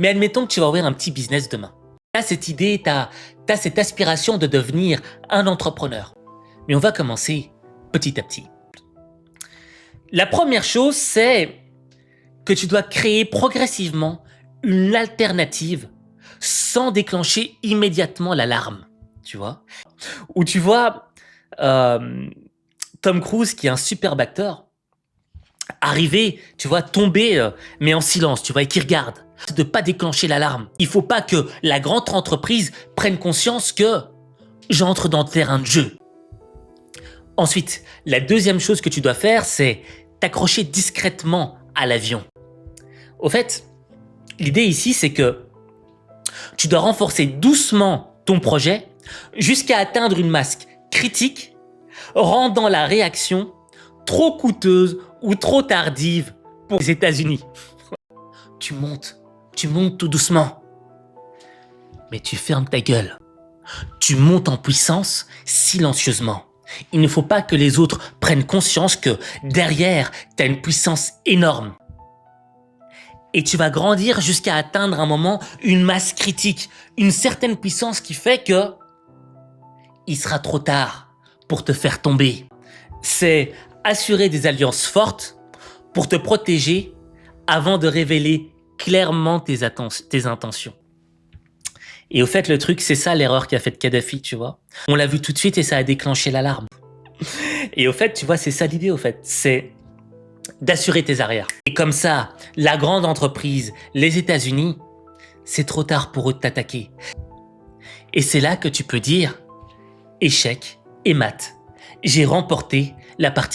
Mais admettons que tu vas ouvrir un petit business demain. Tu as cette idée, tu as cette aspiration de devenir un entrepreneur. Mais on va commencer petit à petit. La première chose, c'est que tu dois créer progressivement une alternative sans déclencher immédiatement l'alarme, tu vois. Ou tu vois Tom Cruise, qui est un superbe acteur, arriver, tu vois, tomber, mais en silence, tu vois, et qui regarde, de pas déclencher l'alarme. Il faut pas que la grande entreprise prenne conscience que j'entre dans le terrain de jeu. Ensuite, la deuxième chose que tu dois faire, c'est t'accrocher discrètement à l'avion. Au fait, l'idée ici, c'est que tu dois renforcer doucement ton projet jusqu'à atteindre une masse critique, rendant la réaction trop coûteuse ou trop tardive pour les États-Unis. Tu montes tout doucement, mais tu fermes ta gueule. Tu montes en puissance silencieusement. Il ne faut pas que les autres prennent conscience que derrière, tu as une puissance énorme. Et tu vas grandir jusqu'à atteindre un moment une masse critique, une certaine puissance qui fait que il sera trop tard pour te faire tomber. C'est assurer des alliances fortes pour te protéger avant de révéler clairement tes intentions. Et au fait, le truc, c'est ça l'erreur qu'a faite Kadhafi, tu vois. On l'a vu tout de suite et ça a déclenché l'alarme. Et au fait, tu vois, c'est ça l'idée, au fait. C'est d'assurer tes arrières. Et comme ça, la grande entreprise, les États-Unis, c'est trop tard pour eux de t'attaquer. Et c'est là que tu peux dire échec et mat. J'ai remporté la partie.